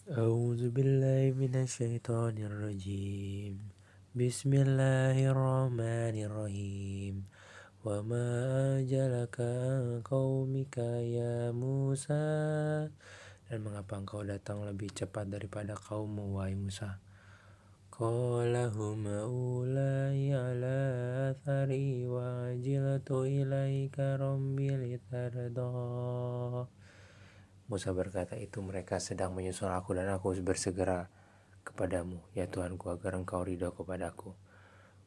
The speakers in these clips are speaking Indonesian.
أعوذ بالله من الشيطان الرجيم بسم الله الرحمن الرحيم وما أجلك عن قومك يا Musa. Dan mengapa engkau datang lebih cepat daripada kaummu, wahai Musa? Qala huma ulai ala athari wa ajiltu ilaika rabbi litarda. Musa berkata, itu mereka sedang menyusul aku dan aku bersegera kepadamu, ya Tuhanku, agar engkau ridho kepadaku.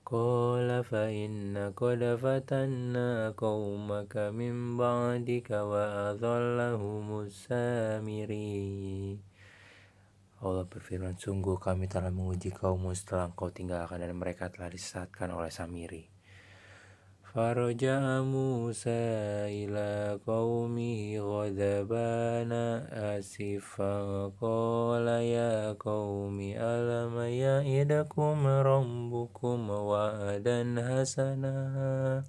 Qala fa inna qad fatanna qaumaka min ba'dika wa adhallahumus samiri. Allah berfirman, sungguh kami telah menguji kaummu setelah engkau tinggalkan dan mereka telah disesatkan oleh Samiri. Faraja'a Musa ila qaumihi ghadabana asifan qala ya qaumi alam ya'idakum rabbukum wa'adan hasana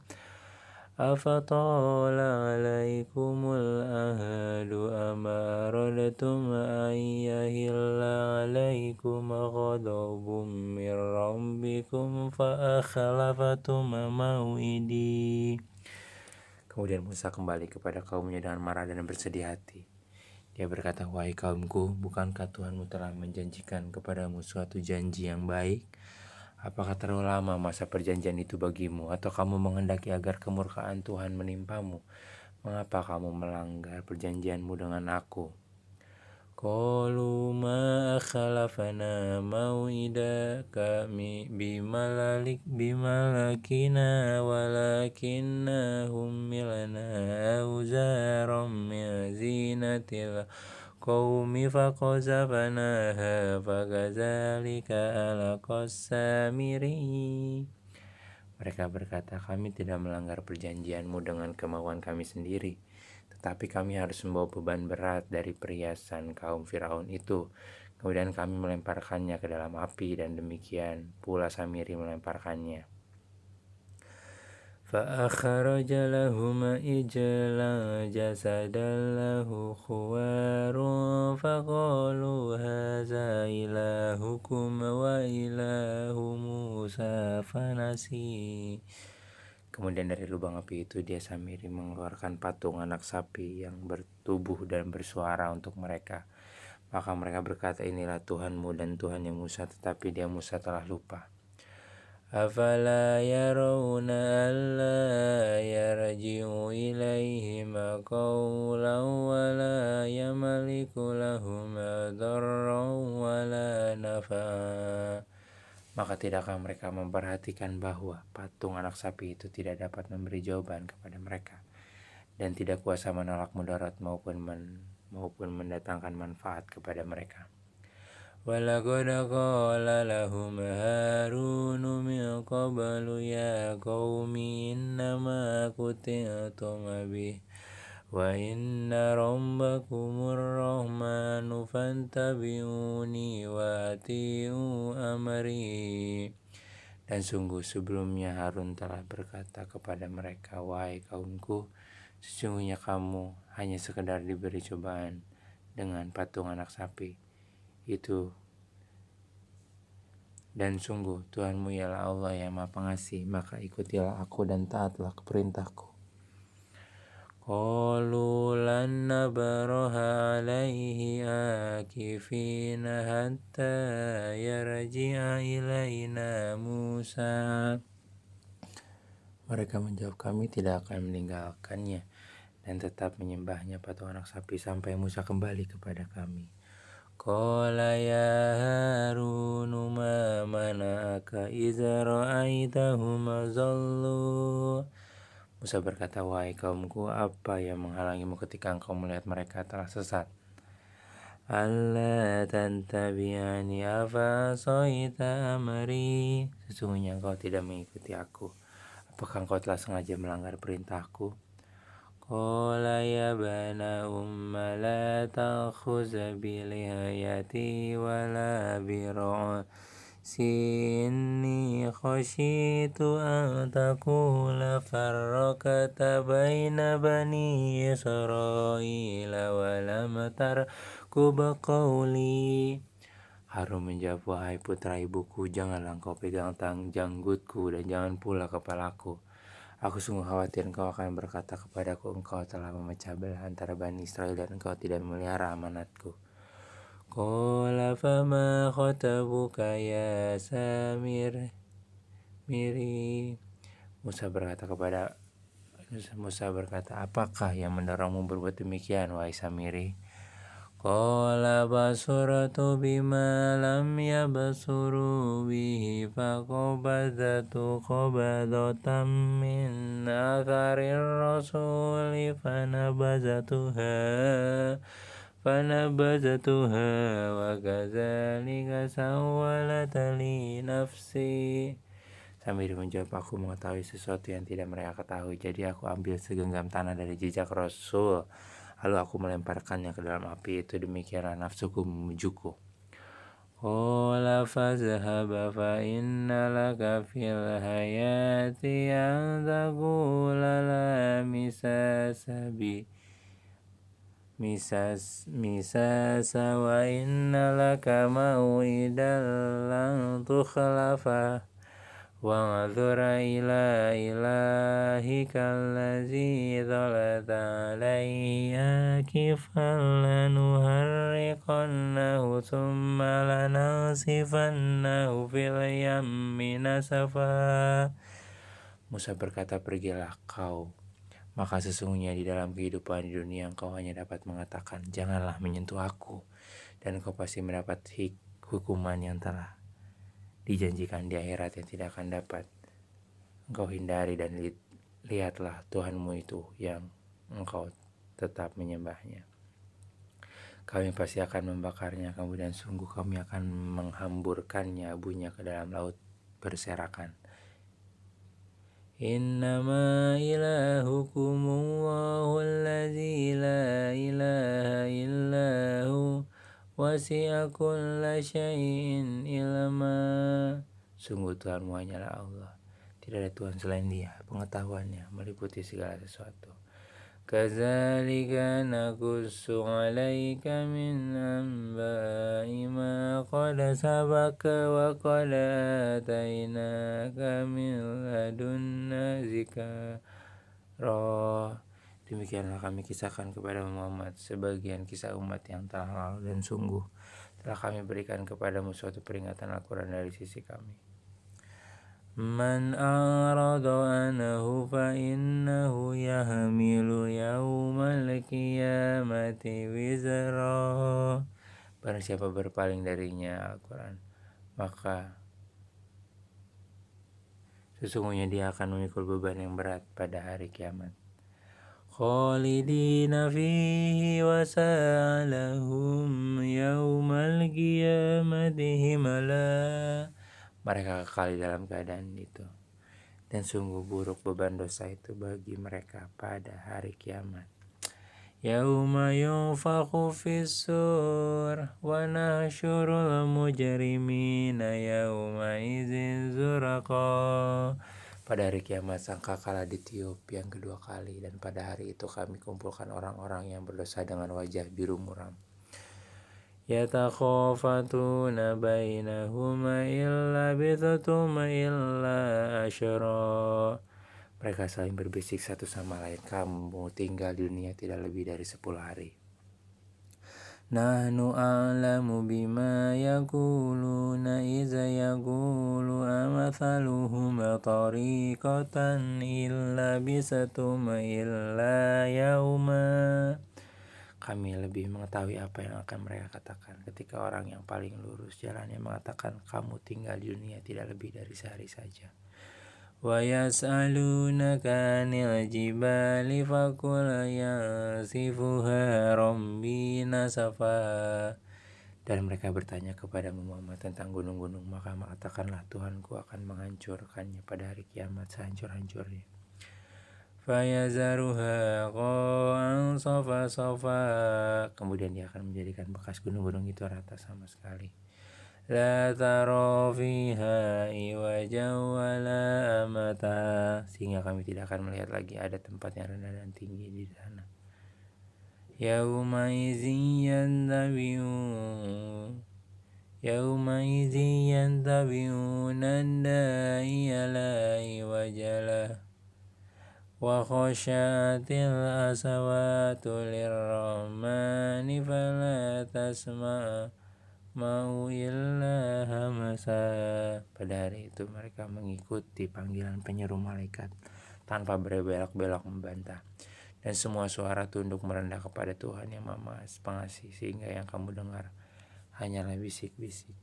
afatala alaikumul ahadu ama aradtum an yahilla alaikum ghadabun min rabbikum fa akhlaftum mau'idi. Kemudian Musa kembali kepada kaumnya dengan marah dan bersedih hati. Dia berkata, wahai kaumku, bukankah Tuhanmu telah menjanjikan kepadamu suatu janji yang baik? Apakah terlalu lama masa perjanjian itu bagimu, atau kamu menghendaki agar kemurkaan Tuhan menimpamu? Mengapa kamu melanggar perjanjianmu dengan aku? Qalu ma akhlafana mau'idaka bimalakina walakinna humilna awzaram min zinatil qaumi faqazafnaha fakadzalika alaqas samiri. Mereka berkata, kami tidak melanggar perjanjianmu dengan kemauan kami sendiri, tetapi kami harus membawa beban berat dari perhiasan kaum Firaun itu. Kemudian kami melemparkannya ke dalam api, dan demikian pula Samiri melemparkannya. فأخرج لهما إجلا جسدا له خوار فقالوا هذا إلهكم وإله موسى فنسي. Kemudian dari lubang api itu dia Samiri mengeluarkan patung anak sapi yang bertubuh dan bersuara untuk mereka. Maka mereka berkata, inilah Tuhanmu dan Tuhannya Musa, tetapi dia Musa telah lupa. Afala yarawna alla yarji'u ilaihim qawlan wala yamliku lahum darran wala nafa'a. Maka tidakkah mereka memperhatikan bahwa patung anak sapi itu tidak dapat memberi jawaban kepada mereka, dan tidak kuasa menolak mudarat maupun mendatangkan manfaat kepada mereka. Walaqad qala lahum Harun min qablu ya qaumi innama kuti'tum bih wa inna rabbakumur rahmanu fantabi'uni wa ati'u amri. Dan sungguh sebelumnya Harun telah berkata kepada mereka, wahai kaumku, sesungguhnya kamu hanya sekedar diberi cobaan dengan patung anak sapi itu, dan sungguh Tuhanmu ialah Allah yang Maha Pengasih, maka ikutilah aku dan taatlah keperintahku. Qalu lan nabraha alaihi akifina hatta yarji'a ilaina Musa. Mereka menjawab, kami tidak akan meninggalkannya dan tetap menyembahnya patung anak sapi sampai Musa kembali kepada kami. Qala ya Harun ma mana'aka idza ra'aitahum zallu. Musa berkata, wahai kaumku, apa yang menghalangimu ketika engkau melihat mereka telah sesat? Alla tantabi'ani afa asaita amri. Sesungguhnya engkau tidak mengikuti aku. Apakah engkau telah sengaja melanggar perintahku? Qala ya bana umma la ta'khuz bilihayati wala bira'si inni khashitu an taqula farraqta baina bani Israila wa lam yarkub qawli. Harun menjawab, wahai putra ibuku, janganlah engkau pegang janggutku dan jangan pula kepalaku. Aku sungguh khawatir engkau akan berkata kepadaku, engkau telah memecah belah antara Bani Israel dan engkau tidak memelihara amanatku. Qala fama khatabuka ya Samiri. Musa berkata, apakah yang mendorongmu berbuat demikian, wahai Samiri? Qala basuratu bima lam yabsuru bihi faqabadatu qabadatan min atharir rasuli fanabazatuha wa kadzalika sawwalat li nafsi. Sambil menjawab, aku mengetahui sesuatu yang tidak mereka ketahui, jadi aku ambil segenggam tanah dari jejak Rasul, lalu aku melemparkannya ke dalam api itu, demikianlah nafsuku memujuku. Qala fazhab fa inna laka fil hayati an taqula la misasa wa inna laka mau'idan lan tukhlafa wa'adhur ila ilahika allazi dhalata alaihi akifan lanuharriqannahu thumma lanasifannahu fil yammi nasafa. Musa berkata, pergilah kau, maka sesungguhnya di dalam kehidupan di dunia engkau hanya dapat mengatakan, janganlah menyentuh aku, dan engkau pasti mendapat hukuman yang telah dijanjikan di akhirat yang tidak akan dapat engkau hindari. Dan lihatlah Tuhanmu itu yang engkau tetap menyembahnya. Kami pasti akan membakarnya, kemudian sungguh kami akan menghamburkannya abunya ke dalam laut berserakan. Innama ilahukumullahu allazi la ilaha illahu wasi'a kulla syai'in ilma. Sungguh Tuhanmu hanyalah Allah, tidak ada Tuhan selain Dia, pengetahuannya meliputi segala sesuatu. Kadzalika naqussu 'alaika min anba'i ma qad sabaka wa qad atainaka min ladunna zikra. Demikianlah kami kisahkan kepada Muhammad sebagian kisah umat yang telah lalu, dan sungguh telah kami berikan kepadamu suatu peringatan Al-Quran dari sisi kami. Man a'rada anhu fa innahu yahmilu yawmal qiyamati wizra. Barang siapa berpaling darinya Al-Quran, maka sesungguhnya dia akan memikul beban yang berat pada hari kiamat. Khalidina fihi wa sa'alahum yawmal qiyamati himala. Mereka kekal dalam keadaan itu, dan sungguh buruk beban dosa itu bagi mereka pada hari kiamat. Yauma yunfakhu fis-sur wa nahsyurul mujrimina yauma idzin zurqa. Pada hari kiamat sangkakala ditiup yang kedua kali, dan pada hari itu kami kumpulkan orang-orang yang berdosa dengan wajah biru muram. Yatakhafatuna bainahuma illa bithatum illa asyara. Mereka saling berbisik satu sama lain, kamu tinggal di dunia tidak lebih dari 10 hari. Nahnu a'lamu bima yaquluna iza yaqulu amathaluhum tariqatan illa bisatum illa yauma. Kami lebih mengetahui apa yang akan mereka katakan ketika orang yang paling lurus jalannya mengatakan, kamu tinggal di dunia tidak lebih dari sehari saja. Wa yas'alunaka 'anil jibali faqul yansifuha rabbi nasfa. Dan mereka bertanya kepada Muhammad tentang gunung-gunung, maka katakanlah, Tuhanku akan menghancurkannya pada hari kiamat sehancur-hancurnya. Fayazaruha qa'an safa-safa. Kemudian dia akan menjadikan bekas gunung-gunung itu rata sama sekali. La tara fiha iwaja wala amata. Sehingga kami tidak akan melihat lagi ada tempat yang rendah dan tinggi di sana. يومئذ ينتبهون الداعي لا عوج له وخشعت الأصوات للرحمن فلا تسمع إلا همsa. Pada hari itu mereka mengikuti panggilan penyeru malaikat tanpa berbelok-belok membantah, dan semua suara tunduk merendah kepada Tuhan yang Maha Pengasih, sehingga yang kamu dengar hanyalah bisik-bisik.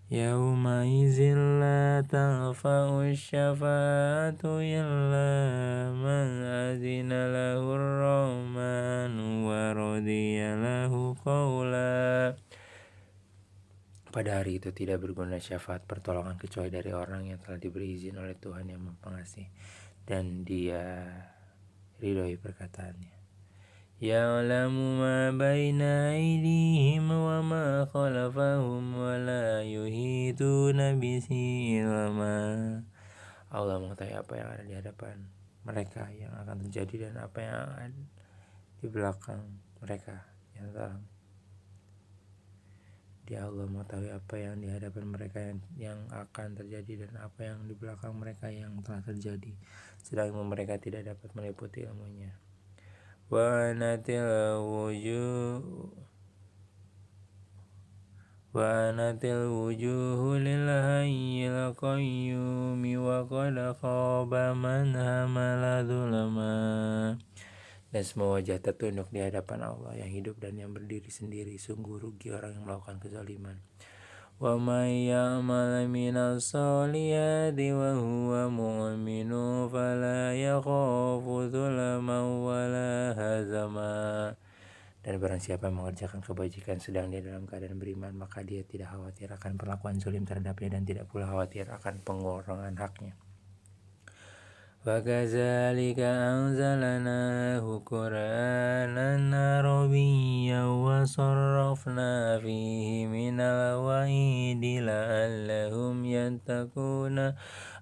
Yauma izin la tanfa'u syafa'atu illa man azina lahu ar-rahmanu wa radiya lahu qawla. Pada hari itu tidak berguna syafaat pertolongan kecuali dari orang yang telah diberi izin oleh Tuhan yang Maha Pengasih dan Dia ridhoi perkataannya. Ya'lamu ma baina aydihim wa ma khalfahum wa la yuhituna bihi ilma. Allah mengetahui apa yang ada di hadapan mereka yang akan terjadi dan apa yang ada di belakang mereka yang telah. Dia Allah mengetahui apa yang di hadapan mereka yang akan terjadi dan apa yang di belakang mereka yang telah terjadi, sedang mereka tidak dapat meliputi ilmunya. Wa anatil wujuhu lil hayyil qayyumi wa qad khaba man hamala dzulma. Dan semua wajah tertunduk di hadapan Allah yang hidup dan yang berdiri sendiri. Sungguh rugi orang yang melakukan kezaliman. Wa may ya'mal minas solihati wa huwa mu'minu fala yakhafu dzulman wala hazama. Dan barang siapa yang mengerjakan kebajikan sedang dia dalam keadaan beriman, maka dia tidak khawatir akan perlakuan zalim terhadapnya dan tidak pula khawatir akan pengurangan haknya. Wa kadzalika anzalnahu Qur'anan Arabiyyan wa sarrafna fihi minal wa'idi la'allahum yattaquna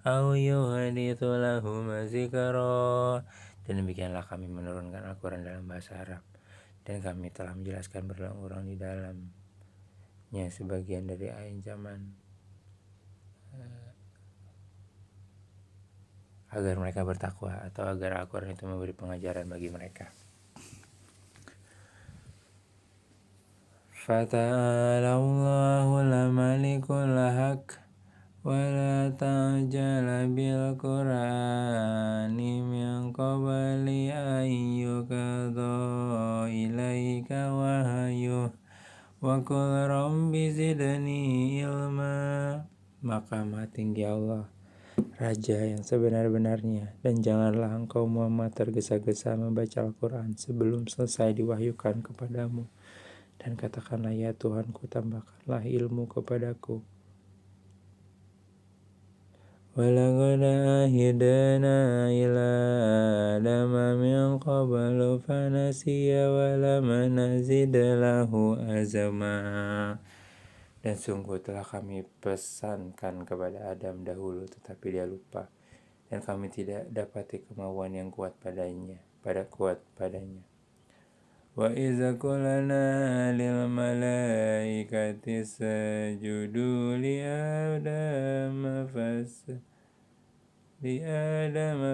aw yuhditsu lahum dzikra. Dan demikianlah kami menurunkan Al-Quran dalam bahasa Arab, dan kami telah menjelaskan berulang-ulang di dalamnya sebagian dari ancaman agar mereka bertakwa, atau agar Al-Quran itu memberi pengajaran bagi mereka. Fata'ala Allahul malikul haq wa la ta'jala bil Qur'ani min qabli an yuqadha ilaika wahyuh wa qul rabbi zidni ilma. Maka Maha Tinggi Allah, Raja yang sebenar-benarnya, dan janganlah engkau Muhammad tergesa-gesa membaca Al-Quran sebelum selesai diwahyukan kepadamu, dan katakanlah, ya Tuhanku, tambahkanlah ilmu kepadaku. Walaqad ahidna ila Adama min qablu fanasiya wa lam nazid lahu azma. Dan sungguh telah kami pesankan kepada Adam dahulu, tetapi dia lupa, dan kami tidak dapati kemauan yang kuat padanya. Wa iza qulna lil malaikati isjudu li Adama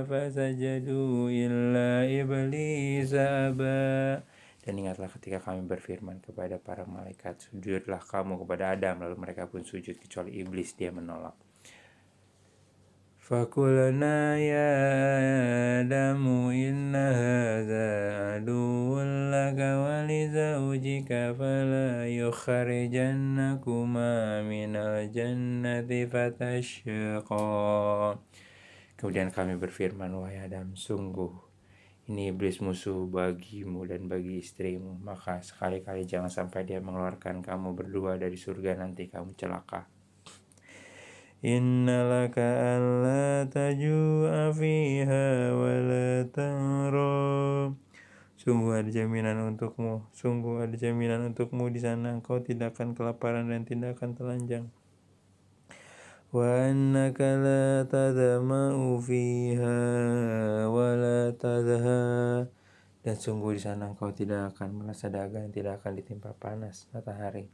fasajadu illa iblis aba. Dan ingatlah ketika kami berfirman kepada para malaikat, sujudlah kamu kepada Adam, lalu mereka pun sujud kecuali iblis, dia menolak. Fakulna ya Adamu inna hadza aduwwun laka wa li zawjika fala yukhrijannakuma minal jannati fatashqa. Kemudian kami berfirman, wahai Adam, sungguh ini iblis musuh bagimu dan bagi istrimu, maka sekali-kali jangan sampai dia mengeluarkan kamu berdua dari surga, nanti kamu celaka. Inna laka alla tajua fiha wa la ta'ra. Sungguh ada jaminan untukmu di sana, engkau tidak akan kelaparan dan tidak akan telanjang. Wa annaka la tadma'u fiha wa la tadha. dan sungguh di sana engkau tidak akan merasa dahaga dan tidak akan ditimpa panas matahari.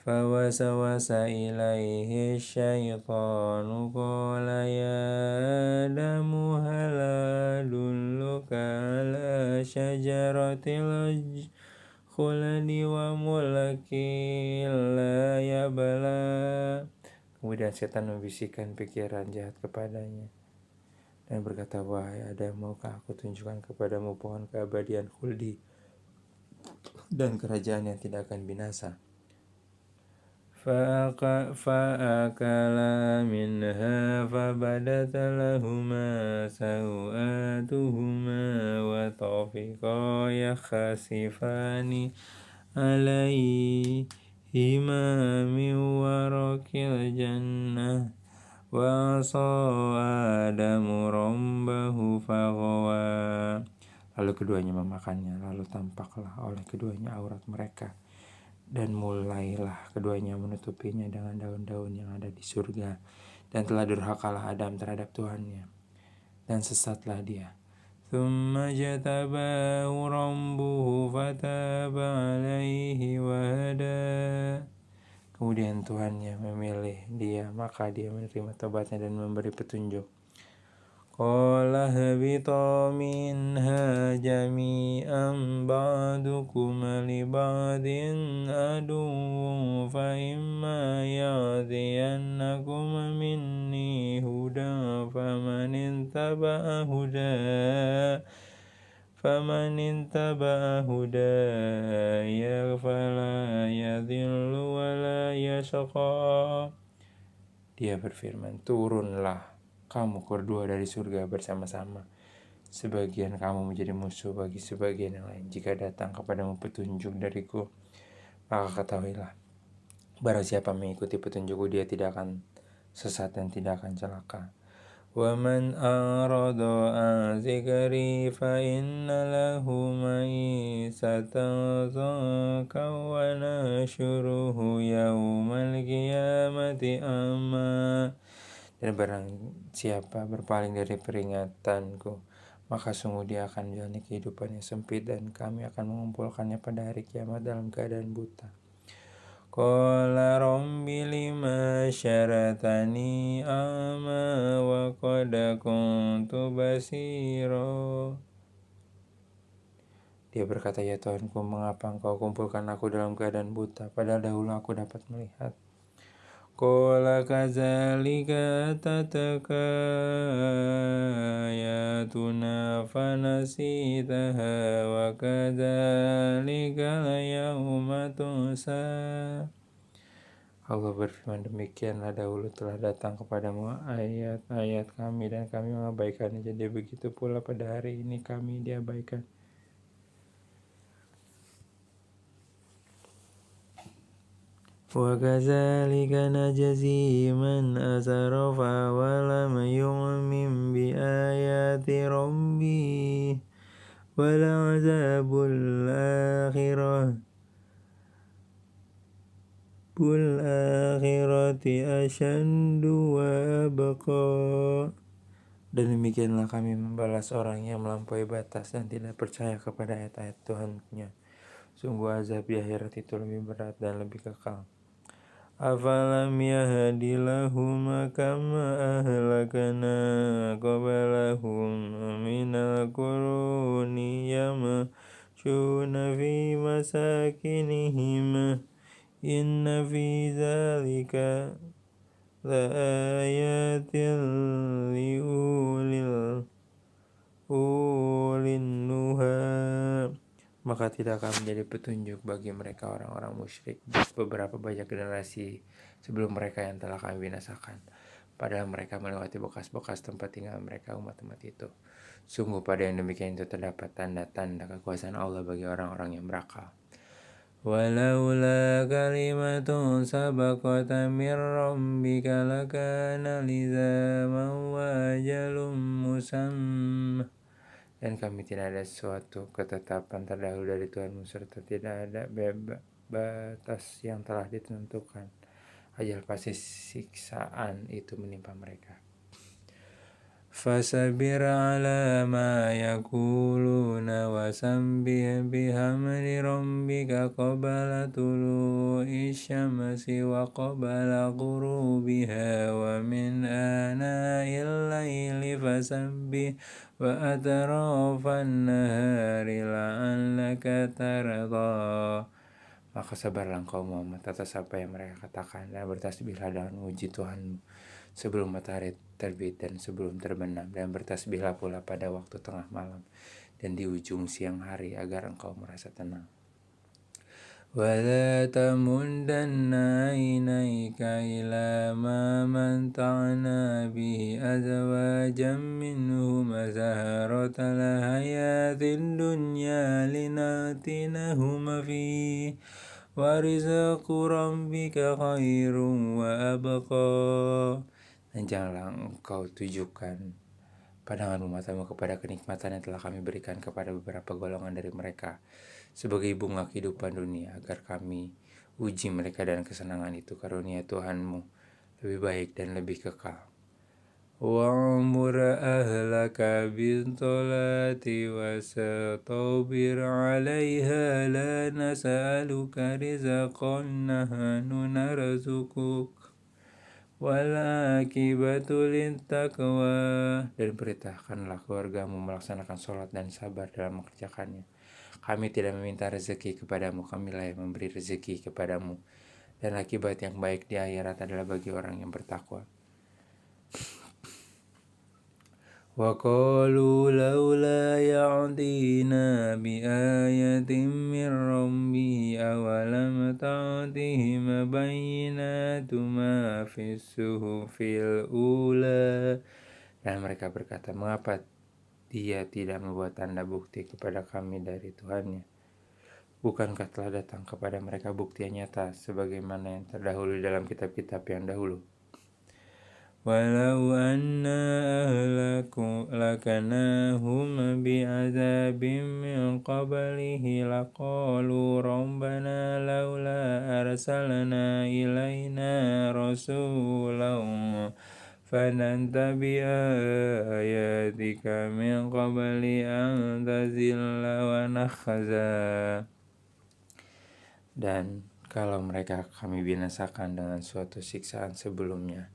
Fawasawasa ilaihi syaitanu qala ya Adamu hal adulluka ala syajaratil khuldi wa mulkin la yabla. Kemudian setan membisikkan pikiran jahat kepadanya dan berkata, wahai Adam, maukah aku tunjukkan kepadamu pohon keabadian khuldi dan kerajaan yang tidak akan binasa. فأكلا منها فبدت لهما سوآتهما وطفقا يخصفان عليهما من ورق الجنة وعصى آدم ربه فغوى. Lalu keduanya memakannya, lalu tampaklah oleh keduanya aurat mereka. Dan mulailah keduanya menutupinya dengan daun-daun yang ada di surga. Dan telah durhakalah Adam terhadap Tuhannya, dan sesatlah dia. Thumma jatabahu rabbuhu fataba alaihi wahada. Kemudian Tuhannya memilih dia, maka dia menerima tobatnya dan memberi petunjuk. Qala habita minha jami'an ba'dukum li ba'din aduwwun fa imma ya'tiyannakum minni huda faman ittaba'a hudaya fala yadhillu wa la yashqa. Dia berfirman, turunlah kamu berdua dari surga bersama-sama. Sebagian kamu menjadi musuh bagi sebagian yang lain. Jika datang kepadamu petunjuk dariku, maka ketahuilah, barang siapa mengikuti petunjukku, dia tidak akan sesat dan tidak akan celaka. وَمَنْ أَعْرَضَ عَنْ ذِكْرِي فَإِنَّ لَهُ مَعِيشَةً ضَنكًا وَنَحْشُرُهُ يَوْمَ الْقِيَامَةِ أَعْمَى. Dan barang siapa berpaling dari peringatanku, maka sungguh dia akan menjalani kehidupan yang sempit, dan kami akan mengumpulkannya pada hari kiamat dalam keadaan buta. Qala rabbi lima syaratani a'ma wa qad kuntu basira. Dia berkata, ya Tuhanku, mengapa engkau kumpulkan aku dalam keadaan buta, padahal dahulu aku dapat melihat. Qala kadzalika atatka ayatuna fanasitaha wa kadzalika al-yawma tunsa. Allah berfirman, demikianlah dahulu telah datang kepadamu ayat-ayat kami dan kami mengabaikannya, jadi begitu pula pada hari ini kami diabaikan. Wa kadzalika najzi man asrafa wa lam yu'min bi ayati rabbih wal 'adzabul akhirati asyaddu wa abqa. Dan demikianlah kami membalas orang yang melampaui batas dan tidak percaya kepada ayat-ayat Tuhannya. Sungguh azab di akhirat itu lebih berat dan lebih kekal. Afalam yahdi lahum kama ahlakna qablahum minal quruni yamshuna fi masakinihim inna fi dzalika la ayatin li ulin nuha. Maka tidak akan menjadi petunjuk bagi mereka orang-orang musyrik beberapa banyak generasi sebelum mereka yang telah kami binasakan, padahal mereka melewati bekas-bekas tempat tinggal mereka umat-umat itu. Sungguh pada yang demikian itu terdapat tanda-tanda kekuasaan Allah bagi orang-orang yang berakal. Walaula kalimatun sabaqat min rabbika lakana lizaman wa ajalum musamma. Dan kami tidak ada suatu ketetapan terdahulu dari Tuhanmu, serta tidak ada batas yang telah ditentukan. Ajal pasti siksaan itu menimpa mereka. فاصبر على ما يقولون وسبح بحمد ربك قبل طلوع الشمس وقبل غروبها ومن آناء الليل فسبح وأطراف النهار لعلك ترضى. Maka sabarlah engkau Muhammad atas apa yang mereka katakan dan bertasbihlah dengan memuji Tuhanmu sebelum matahari terbit dan sebelum terbenam, dan bertasbihlah pula pada waktu tengah malam dan di ujung siang hari agar engkau merasa tenang. ولا تمدن عينيك إلى ما متعنا به أزواجا منهم زهرة الحياة الدنيا لنفتنهم فيه ورزق ربك خير وأبقى. Dan janganlah engkau tujukan pandanganmu matamu kepada kenikmatan yang telah kami berikan kepada beberapa golongan dari mereka sebagai bunga kehidupan dunia, agar kami uji mereka dan kesenangan itu karunia Tuhanmu lebih baik dan lebih kekal. وَأْمُرْ أَهْلَكَ بِالصَّلَاةِ وَاسْتَبِرْ عَلَيْهَا لَا نَسْأَلُكَ رِزْقًا نَحْنُ نَرْزُقُكَ وَالْعَاقِبَةُ لِلتَّقْوَى. Dan perintahkanlah keluargamu melaksanakan sholat dan sabar dalam mengerjakannya. Kami tidak meminta rezeki kepadamu, kamilah yang memberi rezeki kepadamu, dan akibat yang baik di akhirat adalah bagi orang yang bertakwa. وَقَالُوا لَوْلَا يَأْتِينَا بِآيَةٍ مِّن رَّبِّهِ أَوَلَمْ تَأْتِهِمْ بَيِّنَاتُ مَا فِي الصُّحُفِ الْأُولَى. Dan mereka berkata, mengapa dia tidak membuat tanda bukti kepada kami dari Tuhannya? Bukankah telah datang kepada mereka bukti yang nyata sebagaimana yang terdahulu dalam kitab-kitab yang dahulu? Walau anna ahlaknahum bi'adzabin min qablihi laqalu rabbana laula arsalna ilayna rasulan fanattabi'a ayatika min qabli an tazilla wa nakhza. Dan kalau mereka kami binasakan dengan suatu siksaan sebelumnya,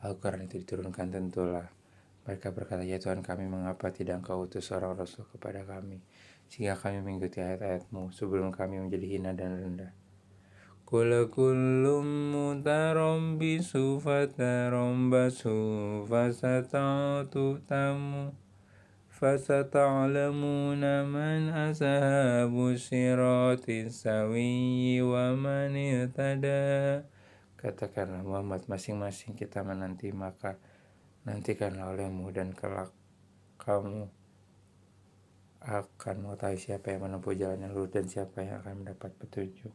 Al-Quran itu diturunkan, tentulah mereka berkata, ya Tuhan kami, mengapa tidak Engkau utus seorang Rasul kepada kami sehingga kami mengikuti ayat-ayat-Mu sebelum kami menjadi hina dan rendah. Qul kullum mutarabbisu fatarabbasu fasata'lamuna man ashabu sirati sawi wa man ihtada. Katakanlah Muhammad, masing-masing kita menanti, maka nantikanlah olehmu dan kelak kamu akan mengetahui siapa yang menempuh jalan yang lurus dan siapa yang akan mendapat petunjuk.